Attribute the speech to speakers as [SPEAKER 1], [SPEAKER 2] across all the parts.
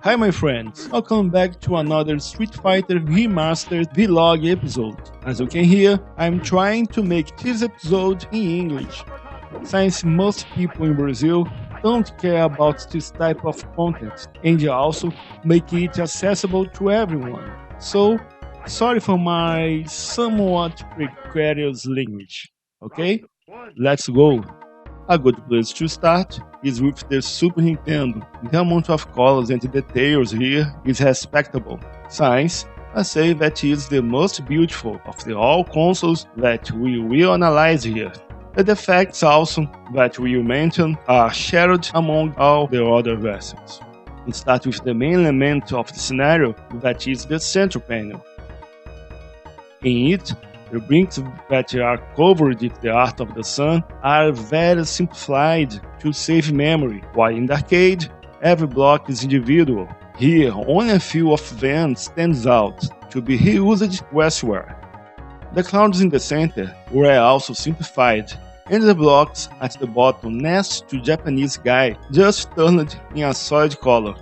[SPEAKER 1] Hi my friends, welcome back to another Street Fighter Remastered vlog episode. As you can hear, I'm trying to make this episode in English, since most people in Brazil don't care about this type of content, and also make it accessible to everyone. So, sorry for my somewhat precarious language, okay? Let's go! A good place to start is with the Super Nintendo. The amount of colors and details here is respectable, since I say that is the most beautiful of the all consoles that we will analyze here. The defects also that we will mention are shared among all the other versions. We start with the main element of the scenario, that is the central panel. In it, the bricks that are covered with the art of the sun are very simplified to save memory, while in the arcade, every block is individual. Here, only a few of them stands out to be reused elsewhere. The clouds in the center were also simplified, and the blocks at the bottom next to Japanese guy just turned in a solid color.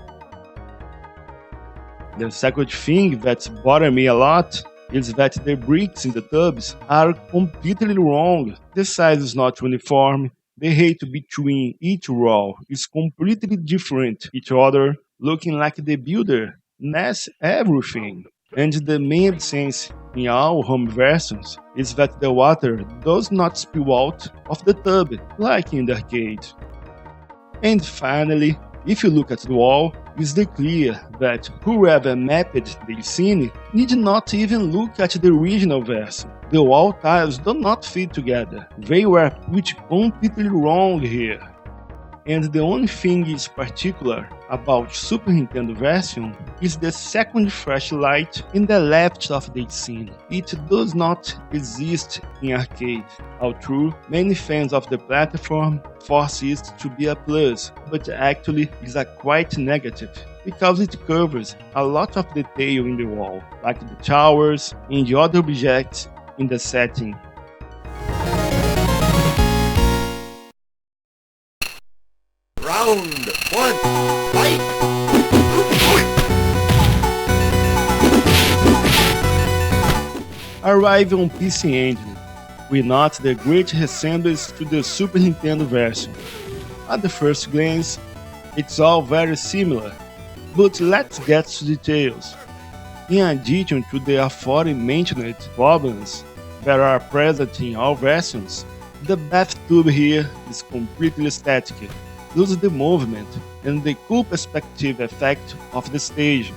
[SPEAKER 1] The second thing that bothered me a lot is that the bricks in the tubs are completely wrong. The size is not uniform, the height between each row is completely different each other, looking like the builder messed everything. And the main absence in all home versions is that the water does not spill out of the tub like in the arcade. And finally, if you look at the wall, it's clear that whoever mapped the scene need not even look at the original version. The wall tiles do not fit together. They were put completely wrong here. And the only thing is particular about Super Nintendo version is the second flashlight in the left of the scene. It does not exist in arcade, although many fans of the platform force it to be a plus, but actually is a quite negative, because it covers a lot of detail in the wall, like the towers and the other objects in the setting.
[SPEAKER 2] Round one, fight!
[SPEAKER 1] Arrive on PC Engine, we note the great resemblance to the Super Nintendo version. At the first glance, it's all very similar, but let's get to details. In addition to the aforementioned problems that are present in all versions, the bathtub here is completely static, loses the movement and the cool perspective effect of the stage.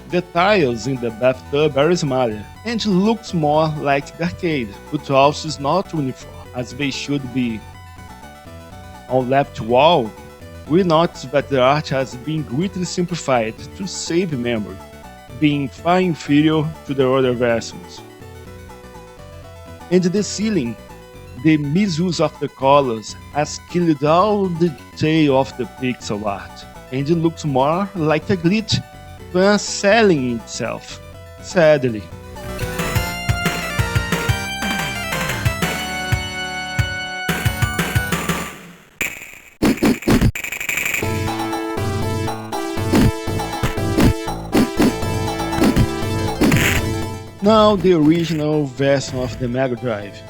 [SPEAKER 1] The tiles in the bathtub are smaller and looks more like the arcade, but also is not uniform as they should be. On left wall, we notice that the art has been greatly simplified to save memory, being far inferior to the other versions. And the ceiling, the misuse of the colors has killed all the detail of the pixel art, and it looks more like a glitch than selling itself, sadly. Now the original version of the Mega Drive.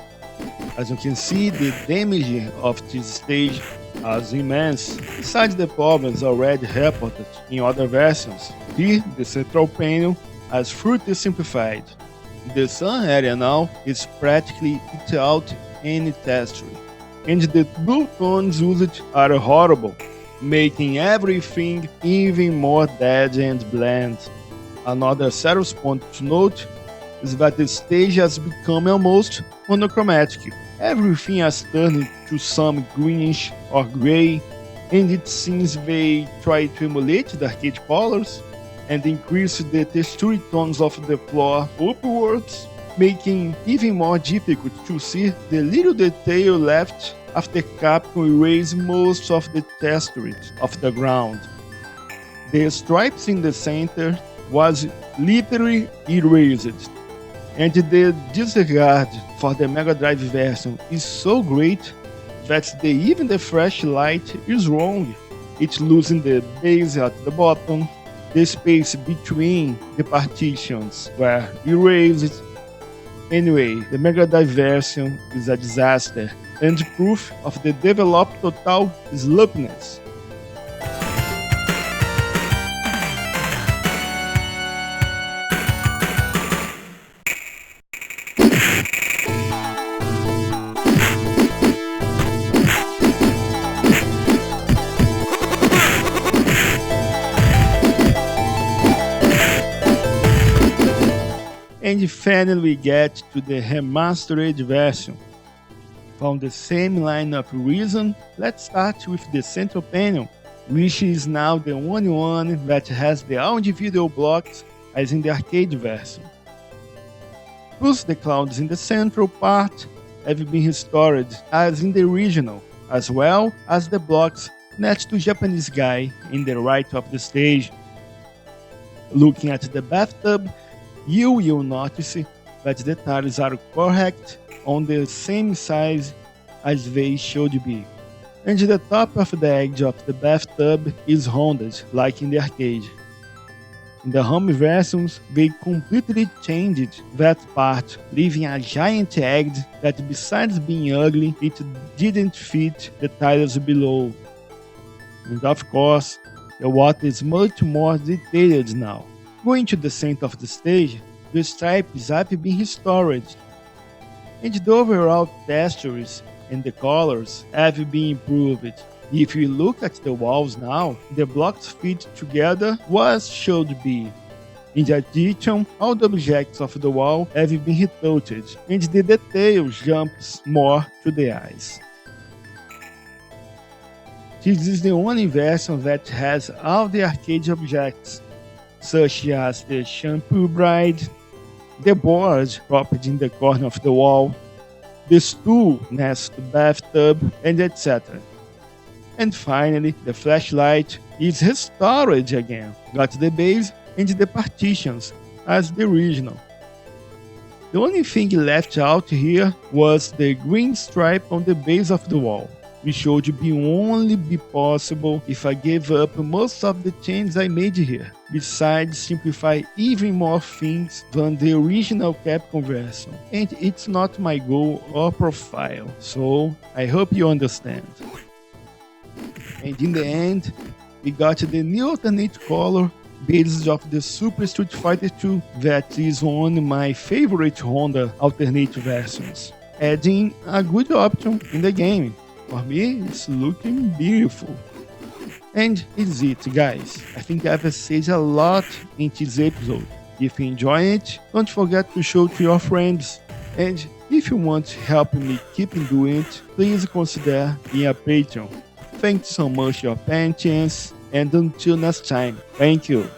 [SPEAKER 1] As you can see, the damage of this stage is immense, besides the problems already reported in other versions. Here, the central panel is further simplified. The sun area now is practically without any texture, and the blue tones used are horrible, making everything even more dead and bland. Another serious point to note is that the stage has become almost monochromatic. Everything has turned to some greenish or grey, and it seems they try to emulate the arcade colors and increase the texture tones of the floor upwards, making even more difficult to see the little detail left after Capcom erased most of the texture of the ground. The stripes in the center was literally erased, and the disregard for the Mega Drive version is so great that even the flashlight is wrong. it's losing the base at the bottom, the space between the partitions were erased. Anyway, the Mega Drive version is a disaster and proof of the developed total sloppiness. And finally we get to the remastered version. From the same line of reason, let's start with the central panel, which is now the only one that has the individual blocks as in the arcade version. Plus the clouds in the central part have been restored as in the original, as well as the blocks next to Japanese guy in the right of the stage. Looking at the bathtub, you will notice that the tiles are correct on the same size as they should be. And the top of the edge of the bathtub is rounded, like in the arcade. In the home versions, they completely changed that part, leaving a giant egg that besides being ugly, it didn't fit the tiles below. And of course, the water is much more detailed now. Going to the center of the stage, the stripes have been restored, and the overall textures and the colors have been improved. If you look at the walls now, the blocks fit together as should be. In addition, all the objects of the wall have been retouched, and the detail jumps more to the eyes. This is the only version that has all the arcade objects, such as the shampoo bride, the board propped in the corner of the wall, the stool next to the bathtub, and etc. And finally, the flashlight is restored again, got the base and the partitions as the original. The only thing left out here was the green stripe on the base of the wall, which should only be possible if I gave up most of the changes I made here, besides simplify even more things than the original Capcom version. And it's not my goal or profile, so I hope you understand. And in the end, we got the new alternate color based off the Super Street Fighter 2 that is one of my favorite Honda alternate versions, adding a good option in the game. For me, it's looking beautiful. And it's it, guys. I think I've said a lot in this episode. If you enjoy it, don't forget to show to your friends. And if you want to help me keep doing it, please consider being a patron. Thanks so much for your patience, and until next time, thank you.